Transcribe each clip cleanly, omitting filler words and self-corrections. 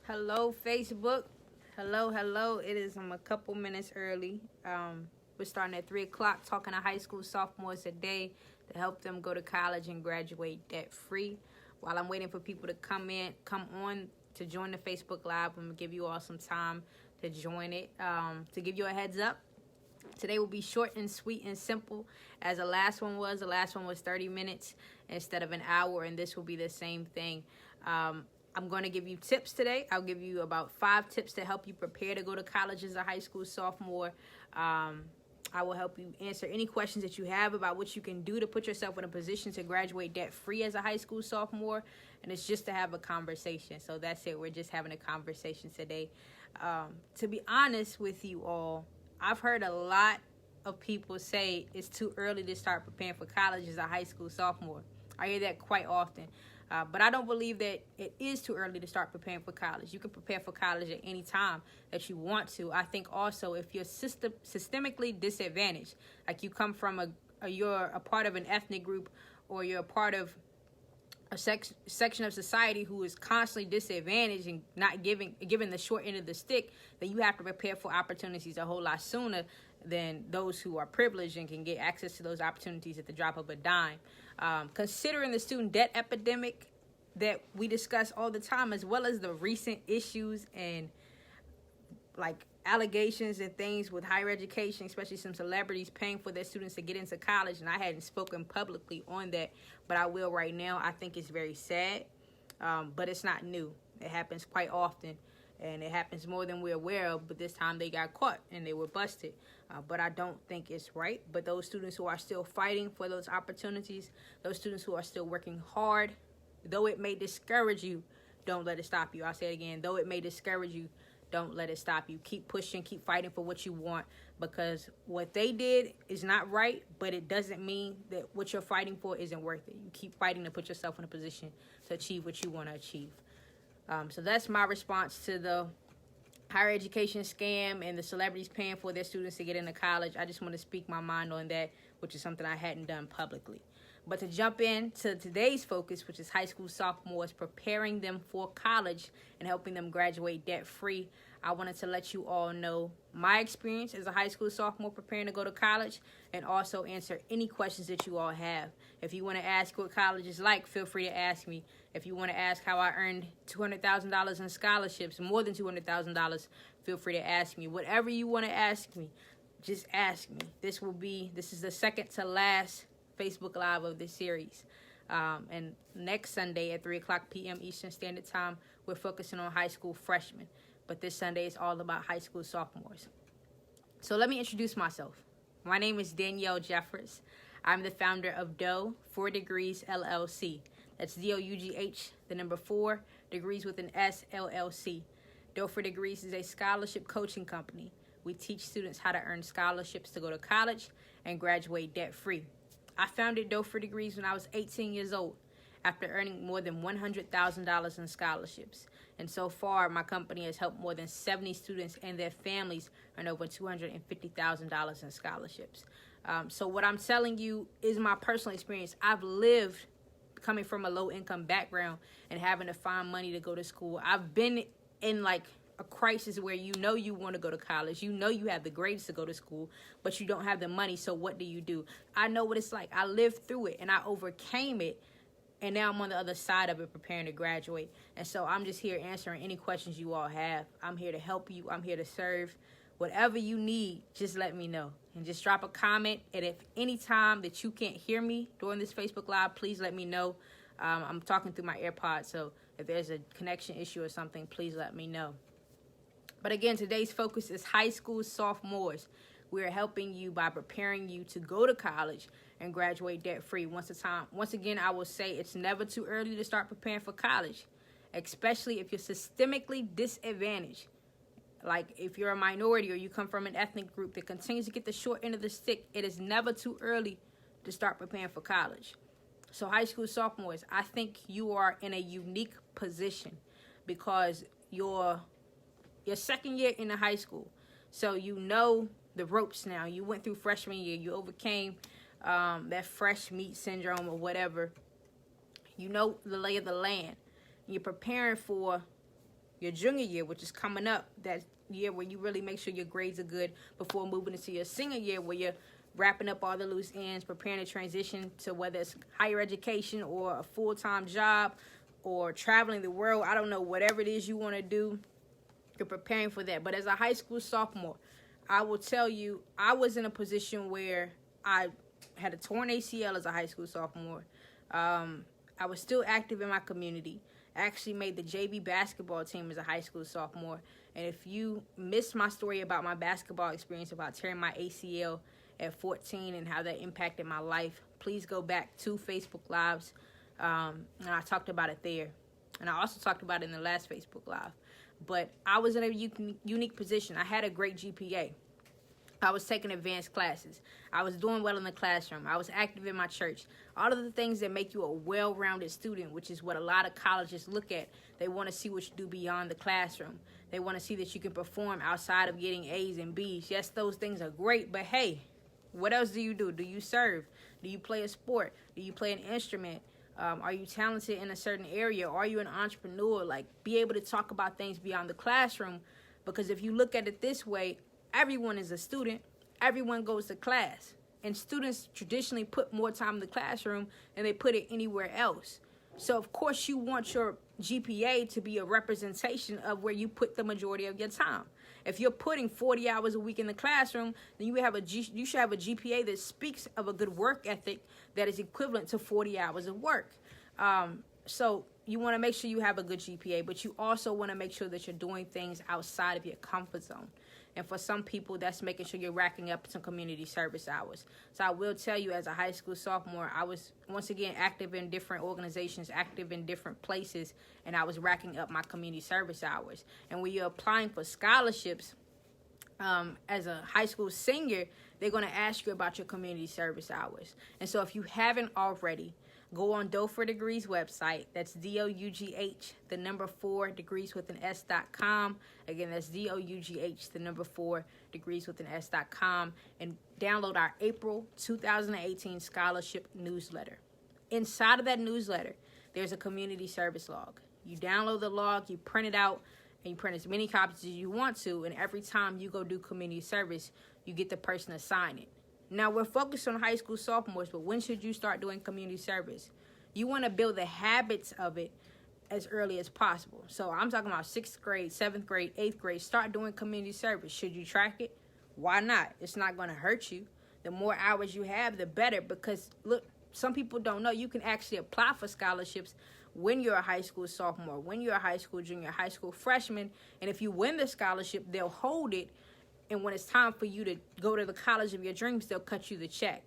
Hello, Facebook. Hello. It is I'm a couple minutes early. We're starting at 3 o'clock talking to high school sophomores a day to help them go to college and graduate debt free. While I'm waiting for people to come on to join the Facebook Live, I'm going to give you all some time to join it. To give you a heads up, today will be short and sweet and simple as the last one was. The last one was 30 minutes instead of an hour, and this will be the same thing. I'm going to give you tips today. I'll give you about 5 tips to help you prepare to go to college as a high school sophomore. I will help you answer any questions that you have about what you can do to put yourself in a position to graduate debt-free as a high school sophomore. And it's just to have a conversation. So that's it. We're just having a conversation today. To be honest with you all, I've heard a lot of people say it's too early to start preparing for college as a high school sophomore. I hear that quite often. But I don't believe that it is too early to start preparing for college. You can prepare for college at any time that you want to. I think also if you're systemically disadvantaged, like you come from you're a part of an ethnic group, or you're a part of a section of society who is constantly disadvantaged and not given the short end of the stick, then you have to prepare for opportunities a whole lot sooner than those who are privileged and can get access to those opportunities at the drop of a dime. Considering the student debt epidemic that we discuss all the time, as well as the recent issues and like allegations and things with higher education, especially some celebrities paying for their students to get into college, and I hadn't spoken publicly on that, but I will right now. I think it's very sad, but it's not new. It happens quite often, and it happens more than we're aware of, but this time they got caught and they were busted. But I don't think it's right. But those students who are still fighting for those opportunities, those students who are still working hard, though it may discourage you, don't let it stop you. I'll say it again. Though it may discourage you, don't let it stop you. Keep pushing, keep fighting for what you want, because what they did is not right, but it doesn't mean that what you're fighting for isn't worth it. You keep fighting to put yourself in a position to achieve what you want to achieve. So that's my response to the higher education scam and the celebrities paying for their students to get into college. I just want to speak my mind on that, which is something I hadn't done publicly. But to jump into today's focus, which is high school sophomores, preparing them for college and helping them graduate debt-free, I wanted to let you all know my experience as a high school sophomore preparing to go to college, and also answer any questions that you all have. If you want to ask what college is like, feel free to ask me. If you want to ask how I earned $200,000 in scholarships, more than $200,000, feel free to ask me. Whatever you want to ask me, just ask me. This is the second to last Facebook Live of this series. And next Sunday at 3 o'clock PM Eastern Standard Time, we're focusing on high school freshmen. But this Sunday is all about high school sophomores. So let me introduce myself. My name is Danielle Jeffers. I'm the founder of Dough 4 Degrees LLC. That's DOUGH, the number 4, degrees with an S, LLC. Dough 4 Degrees is a scholarship coaching company. We teach students how to earn scholarships to go to college and graduate debt-free. I founded Dough 4 Degrees when I was 18 years old, after earning more than $100,000 in scholarships. And so far, my company has helped more than 70 students and their families earn over $250,000 in scholarships. So what I'm telling you is my personal experience. I've lived coming from a low-income background and having to find money to go to school. I've been in like a crisis where you know you want to go to college, you know you have the grades to go to school, but you don't have the money, so what do? I know what it's like. I lived through it and I overcame it, and now I'm on the other side of it preparing to graduate. And so I'm just here answering any questions you all have. I'm here to help you. I'm here to serve. Whatever you need, just let me know. And just drop a comment. And if any time that you can't hear me during this Facebook Live, please let me know. I'm talking through my AirPods, so if there's a connection issue or something, please let me know. But again, today's focus is high school sophomores. We're helping you by preparing you to go to college and graduate debt-free. Once again, I will say it's never too early to start preparing for college, especially if you're systemically disadvantaged. Like if you're a minority or you come from an ethnic group that continues to get the short end of the stick, it is never too early to start preparing for college. So high school sophomores, I think you are in a unique position because you're your second year in the high school. So you know the ropes now. You went through freshman year. You overcame that fresh meat syndrome or whatever. You know the lay of the land. You're preparing for your junior year, which is coming up, that year where you really make sure your grades are good before moving into your senior year, where you're wrapping up all the loose ends, preparing to transition to whether it's higher education or a full-time job or traveling the world. I don't know, whatever it is you want to do, you're preparing for that. But as a high school sophomore, I will tell you, I was in a position where I had a torn ACL as a high school sophomore. I was still active in my community. I actually made the JV basketball team as a high school sophomore. And if you missed my story about my basketball experience, about tearing my ACL at 14 and how that impacted my life, please go back to Facebook Lives. And I talked about it there. And I also talked about it in the last Facebook Live. But I was in a unique position. I had a great GPA. I was taking advanced classes. I was doing well in the classroom. I was active in my church. All of the things that make you a well-rounded student, which is what a lot of colleges look at. They want to see what you do beyond the classroom. They want to see that you can perform outside of getting A's and B's. Yes, those things are great, but hey, what else do you do? Do you serve? Do you play a sport? Do you play an instrument? Are you talented in a certain area? Are you an entrepreneur? Like, be able to talk about things beyond the classroom, because if you look at it this way, everyone is a student. Everyone goes to class. And students traditionally put more time in the classroom than they put it anywhere else. So, of course, you want your GPA to be a representation of where you put the majority of your time. If you're putting 40 hours a week in the classroom, then you should have a GPA that speaks of a good work ethic that is equivalent to 40 hours of work. So you want to make sure you have a good GPA, but you also want to make sure that you're doing things outside of your comfort zone. And for some people, that's making sure you're racking up some community service hours. So I will tell you, as a high school sophomore, I was, once again, active in different organizations, active in different places, and I was racking up my community service hours. And when you're applying for scholarships, as a high school senior, they're going to ask you about your community service hours. And so if you haven't already, go on Dough4 Degrees website. That's DOUGH, the number 4 degrees with an S.com. Again, that's DOUGH, the number 4 degrees with an S.com. And download our April 2018 scholarship newsletter. Inside of that newsletter, there's a community service log. You download the log, you print it out, and you print as many copies as you want to. And every time you go do community service, you get the person to sign it. Now, we're focused on high school sophomores, but when should you start doing community service? You want to build the habits of it as early as possible. So I'm talking about 6th grade, 7th grade, 8th grade. Start doing community service. Should you track it? Why not? It's not going to hurt you. The more hours you have, the better. Because, look, some people don't know you can actually apply for scholarships when you're a high school sophomore, when you're a high school junior, high school freshman. And if you win the scholarship, they'll hold it. And when it's time for you to go to the college of your dreams, they'll cut you the check.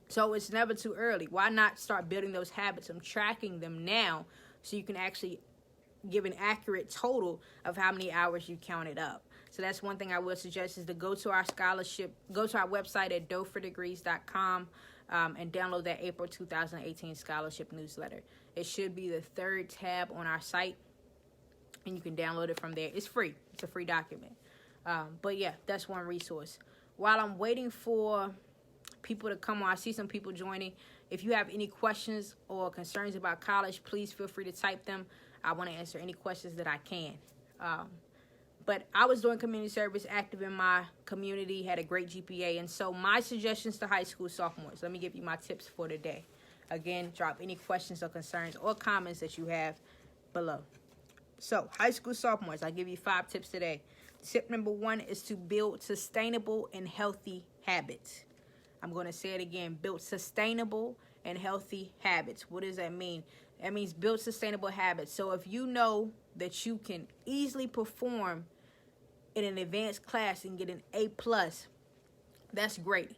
So it's never too early. Why not start building those habits and tracking them now so you can actually give an accurate total of how many hours you counted up? So that's one thing I would suggest, is to go to our scholarship, go to our website at dough4degrees.com and download that April 2018 scholarship newsletter. It should be the 3rd tab on our site, and you can download it from there. It's free. It's a free document. But yeah, that's one resource. While I'm waiting for people to come on, I see some people joining. If you have any questions or concerns about college, please feel free to type them. I want to answer any questions that I can. But I was doing community service, active in my community, had a great GPA. And so my suggestions to high school sophomores, let me give you my tips for today. Again, drop any questions or concerns or comments that you have below. So high school sophomores, I'll give you 5 tips today. Tip number 1 is to build sustainable and healthy habits. I'm going to say it again. Build sustainable and healthy habits. What does that mean? That means build sustainable habits. So if you know that you can easily perform in an advanced class and get an A+, that's great.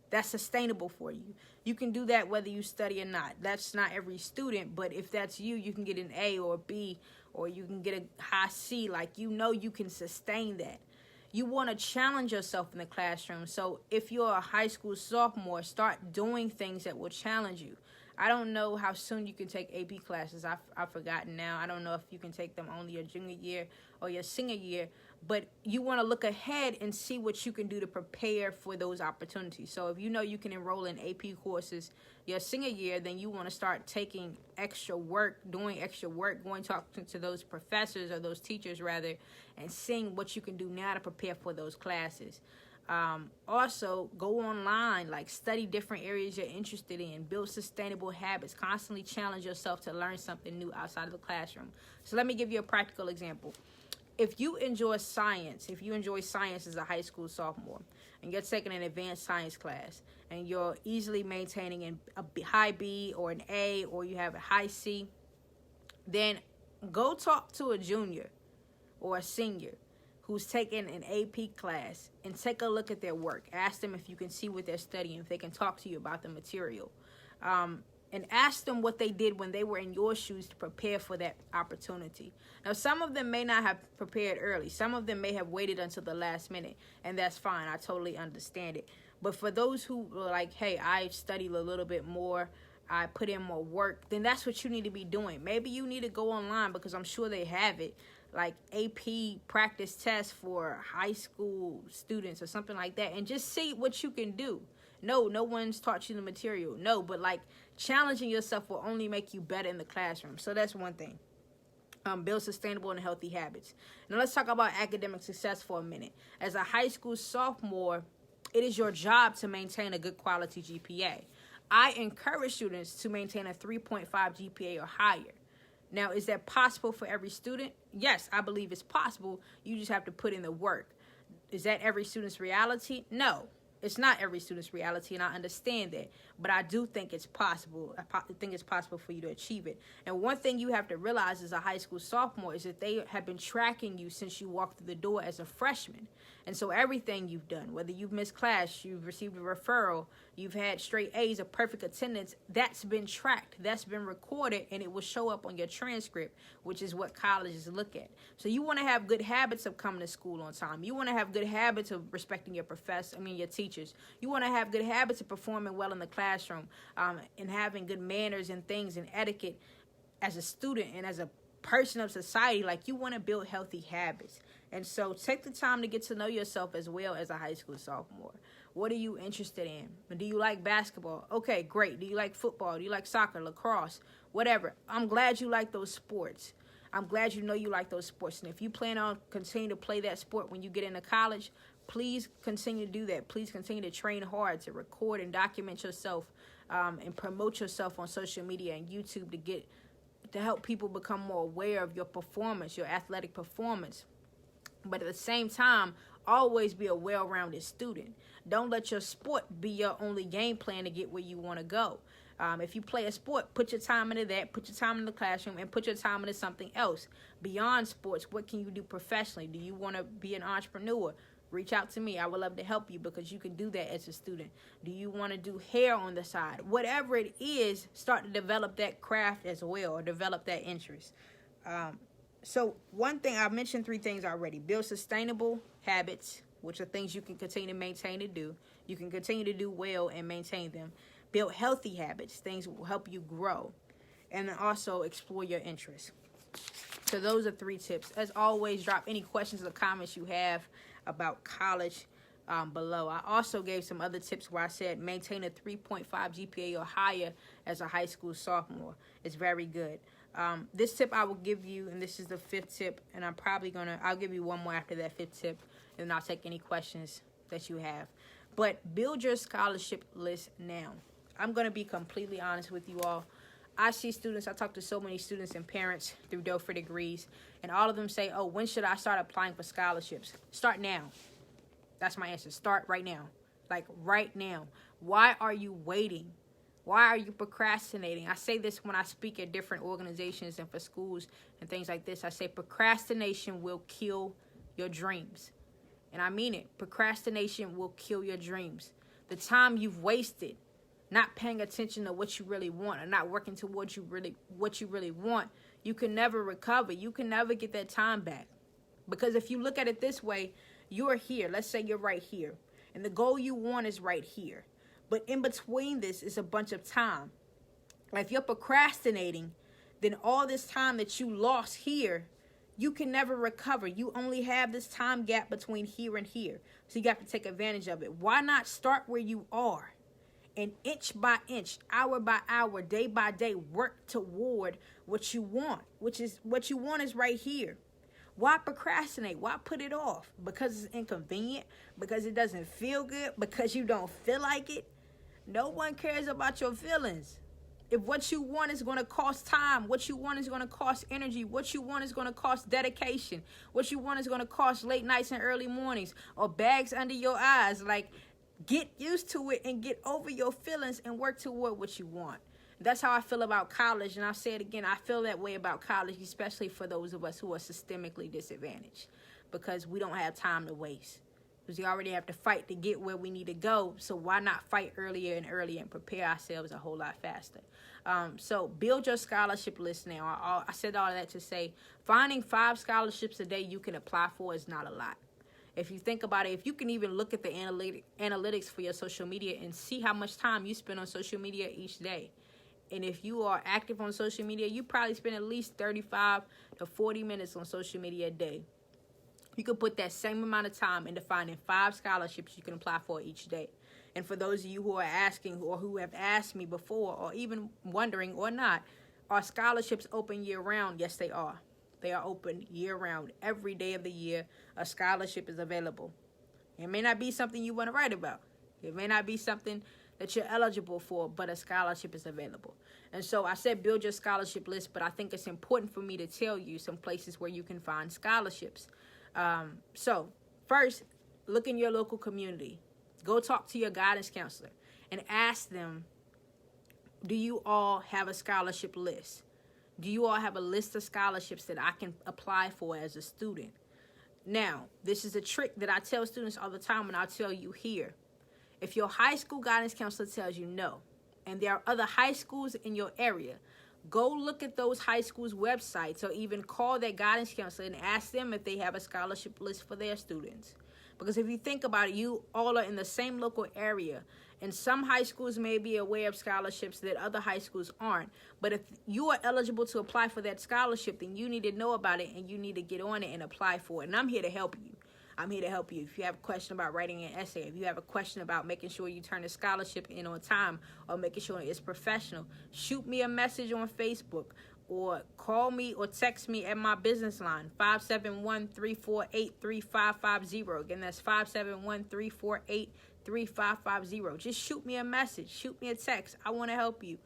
That's sustainable for you. You can do that whether you study or not. That's not every student, but if that's you, you can get an A or a B, or you can get a high C. Like, you know you can sustain that. You want to challenge yourself in the classroom. So if you're a high school sophomore, start doing things that will challenge you. I don't know how soon you can take AP classes. I've forgotten now. I don't know if you can take them only your junior year or your senior year, but you want to look ahead and see what you can do to prepare for those opportunities. So if you know you can enroll in AP courses your senior year, then you want to start taking extra work, doing extra work, going talking to those professors or those teachers rather, and seeing what you can do now to prepare for those classes. Also, go online, like study different areas you're interested in, build sustainable habits, constantly challenge yourself to learn something new outside of the classroom. So let me give you a practical example. If you enjoy science as a high school sophomore, and you're taking an advanced science class, and you're easily maintaining a high B or an A, or you have a high C, then go talk to a junior or a senior who's taking an AP class and take a look at their work. Ask them if you can see what they're studying, if they can talk to you about the material. And ask them what they did when they were in your shoes to prepare for that opportunity. Now, some of them may not have prepared early. Some of them may have waited until the last minute, and that's fine. I totally understand it. But for those who are like, hey, I studied a little bit more, I put in more work, then that's what you need to be doing. Maybe you need to go online, because I'm sure they have it, like AP practice tests for high school students or something like that, and just see what you can do. No one's taught you the material. No, but like challenging yourself will only make you better in the classroom. So that's one thing. Build sustainable and healthy habits. Now let's talk about academic success for a minute. As a high school sophomore, it is your job to maintain a good quality GPA. I encourage students to maintain a 3.5 GPA or higher. Now, is that possible for every student? Yes, I believe it's possible. You just have to put in the work. Is that every student's reality? No, it's not every student's reality, and I understand that. But I do think it's possible. I think it's possible for you to achieve it. And one thing you have to realize as a high school sophomore is that they have been tracking you since you walked through the door as a freshman. And so everything you've done, whether you've missed class, you've received a referral, you've had straight A's or perfect attendance, that's been tracked, that's been recorded, and it will show up on your transcript, which is what colleges look at. So you want to have good habits of coming to school on time. You want to have good habits of respecting your your teachers. You want to have good habits of performing well in the classroom, and having good manners and things and etiquette as a student and as a person of society. Like, you want to build healthy habits. And so take the time to get to know yourself as well as a high school sophomore. What are you interested in? Do you like basketball? Okay, great. Do you like football? Do you like soccer, lacrosse, whatever? I'm glad you like those sports. I'm glad you know you like those sports. And if you plan on continuing to play that sport when you get into college, please continue to do that. Please continue to train hard, to record and document yourself, and promote yourself on social media and YouTube to help people become more aware of your performance, your athletic performance. But at the same time, always be a well-rounded student. Don't let your sport be your only game plan to get where you want to go. If you play a sport, put your time into that, put your time in the classroom, and put your time into something else. Beyond sports, what can you do professionally? Do you want to be an entrepreneur? Reach out to me. I would love to help you, because you can do that as a student. Do you want to do hair on the side? Whatever it is, start to develop that craft as well, or develop that interest. So one thing, I've mentioned 3 things already. Build sustainable habits, which are things you can continue to maintain to do. You can continue to do well and maintain them. Build healthy habits, things will help you grow. And then also explore your interests. So those are 3 tips. As always, drop any questions or comments you have about college below. I also gave some other tips where I said maintain a 3.5 GPA or higher as a high school sophomore. It's very good. This tip I will give you, and this is the 5th tip, and I'll give you one more after that 5th tip, and I'll take any questions that you have. But build your scholarship list now. I'm going to be completely honest with you all. I talk to so many students and parents through Doe for Degrees, and all of them say, oh, when should I start applying for scholarships? Start now. That's my answer. Start right now. Like, right now. Why are you waiting? Why are you procrastinating? I say this when I speak at different organizations and for schools and things like this. I say procrastination will kill your dreams. And I mean it. Procrastination will kill your dreams. The time you've wasted not paying attention to what you really want, or not working towards what you really want, you can never recover. You can never get that time back. Because if you look at it this way, you're here. Let's say you're right here. And the goal you want is right here. But in between this is a bunch of time. If you're procrastinating, then all this time that you lost here, you can never recover. You only have this time gap between here and here. So you got to take advantage of it. Why not start where you are? And inch by inch, hour by hour, day by day, work toward what you want, which is what you want is right here. Why procrastinate? Why put it off? Because it's inconvenient? Because it doesn't feel good? Because you don't feel like it? No one cares about your feelings. If what you want is going to cost time, what you want is going to cost energy, what you want is going to cost dedication, what you want is going to cost late nights and early mornings or bags under your eyes, like, get used to it and get over your feelings and work toward what you want. That's how I feel about college. And I'll say it again, I feel that way about college, especially for those of us who are systemically disadvantaged, because we don't have time to waste. Because we already have to fight to get where we need to go. So why not fight earlier and earlier and prepare ourselves a whole lot faster? So build your scholarship list now. I said all that to say finding 5 scholarships a day you can apply for is not a lot. If you think about it, if you can even look at the analytics for your social media and see how much time you spend on social media each day. And if you are active on social media, you probably spend at least 35 to 40 minutes on social media a day. You could put that same amount of time into finding 5 scholarships you can apply for each day. And for those of you who are asking or who have asked me before or even wondering or not, are scholarships open year-round? Yes, they are. They are open year-round. Every day of the year, a scholarship is available. It may not be something you want to write about. It may not be something that you're eligible for, but a scholarship is available. And so I said build your scholarship list, but I think it's important for me to tell you some places where you can find scholarships. So first, look in your local community. Go talk to your guidance counselor and ask them, do you all have a scholarship list? Do you all have a list of scholarships that I can apply for as a student? Now, this is a trick that I tell students all the time, and I'll tell you here. If your high school guidance counselor tells you no, and there are other high schools in your area, go look at those high schools' websites or even call their guidance counselor and ask them if they have a scholarship list for their students. Because if you think about it, you all are in the same local area, and some high schools may be aware of scholarships that other high schools aren't. But if you are eligible to apply for that scholarship, then you need to know about it and you need to get on it and apply for it. And I'm here to help you. I'm here to help you. If you have a question about writing an essay, if you have a question about making sure you turn the scholarship in on time or making sure it's professional, shoot me a message on Facebook or call me or text me at my business line, 571-348-3550. Again, that's 571-348-3550. Just shoot me a message. Shoot me a text. I want to help you.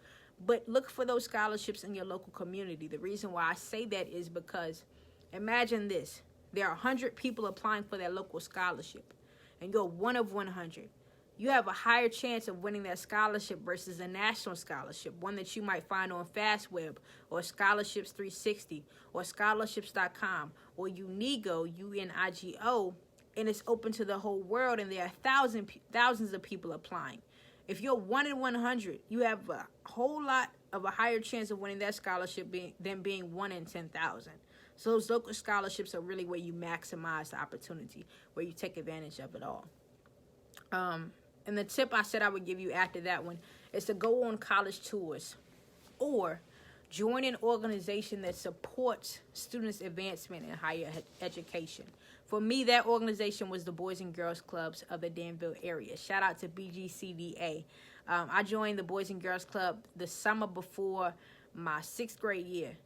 But look for those scholarships in your local community. The reason why I say that is because imagine this. There are 100 people applying for that local scholarship, and you're one of 100. You have a higher chance of winning that scholarship versus a national scholarship, one that you might find on FastWeb or Scholarships 360 or scholarships.com or Unigo, UNIGO, and it's open to the whole world, and there are thousands of people applying. If you're 1 in 100, you have a whole lot of a higher chance of winning that scholarship than being 1 in 10,000. So those local scholarships are really where you maximize the opportunity, where you take advantage of it all. And the tip I said I would give you after that one is to go on college tours or join an organization that supports students' advancement in higher education. For me, that organization was the Boys and Girls Clubs of the Danville area. Shout out to BGCDA. I joined the Boys and Girls Club the summer before my 6th grade year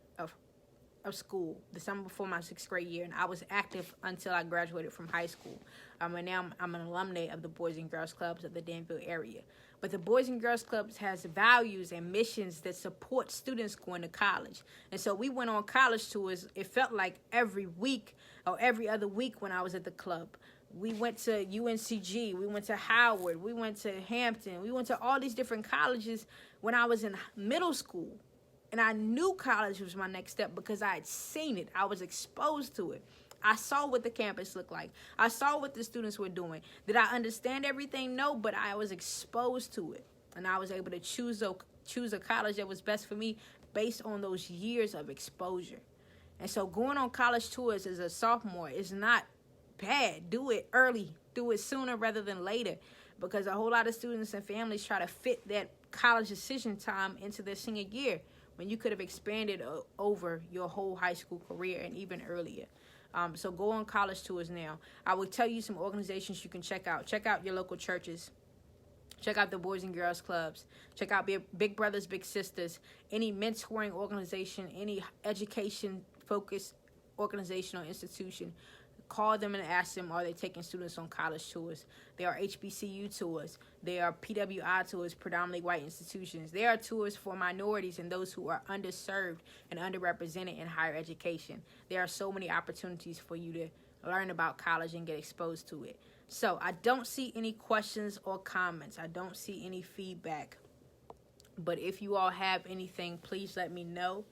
of school, the summer before my 6th grade year, and I was active until I graduated from high school. And now I'm an alumni of the Boys and Girls Clubs of the Danville area. But the Boys and Girls Clubs has values and missions that support students going to college. And so we went on college tours. It felt like every week or every other week when I was at the club. We went to UNCG, we went to Howard, we went to Hampton, we went to all these different colleges when I was in middle school. And I knew college was my next step because I had seen it. I was exposed to it. I saw what the campus looked like. I saw what the students were doing. Did I understand everything? No, but I was exposed to it. And I was able to choose a college that was best for me based on those years of exposure. And so going on college tours as a sophomore is not bad. Do it early. Do it sooner rather than later. because a whole lot of students and families try to fit that college decision time into their senior year when you could have expanded over your whole high school career and even earlier. So go on college tours now. I will tell you some organizations you can check out. Check out your local churches. Check out the Boys and Girls Clubs. Check out Big Brothers, Big Sisters. Any mentoring organization, any education-focused organization or institution. Call them and ask them, are they taking students on college tours? There are HBCU tours. There are PWI tours, predominantly white institutions. There are tours for minorities and those who are underserved and underrepresented in higher education. There are so many opportunities for you to learn about college and get exposed to it. So I don't see any questions or comments. I don't see any feedback. But if you all have anything, please let me know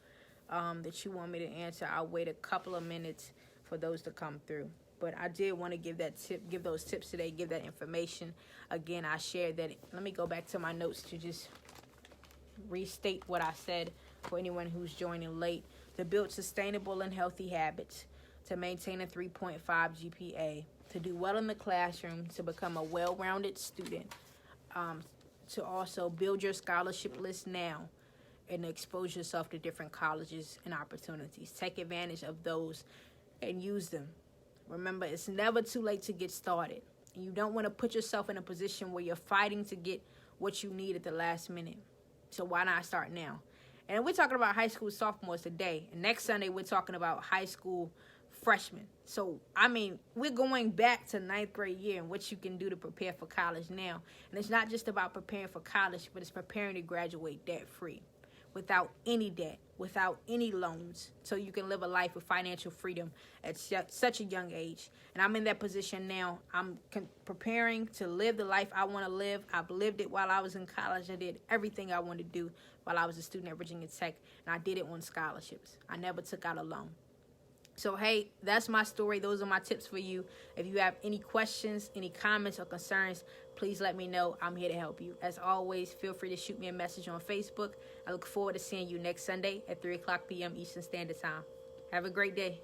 that you want me to answer. I'll wait a couple of minutes for those to come through. But I did want to give those tips today, give that information. Again, I shared that. Let me go back to my notes to just restate what I said for anyone who's joining late. To build sustainable and healthy habits, to maintain a 3.5 GPA, to do well in the classroom, to become a well-rounded student, to also build your scholarship list now and expose yourself to different colleges and opportunities. Take advantage of those and use them. Remember, it's never too late to get started. And you don't want to put yourself in a position where you're fighting to get what you need at the last minute. So why not start now? And we're talking about high school sophomores today. And next Sunday, we're talking about high school freshmen. So, I mean, we're going back to ninth grade year and what you can do to prepare for college now. And it's not just about preparing for college, but it's preparing to graduate debt-free, without any debt, without any loans, so you can live a life of financial freedom at such a young age. And I'm in that position now. I'm preparing to live the life I want to live. I've lived it while I was in college. I did everything I wanted to do while I was a student at Virginia Tech, and I did it on scholarships. I never took out a loan. So, hey, that's my story. Those are my tips for you. If you have any questions, any comments or concerns, please let me know. I'm here to help you. As always, feel free to shoot me a message on Facebook. I look forward to seeing you next Sunday at 3 o'clock p.m. Eastern Standard Time. Have a great day.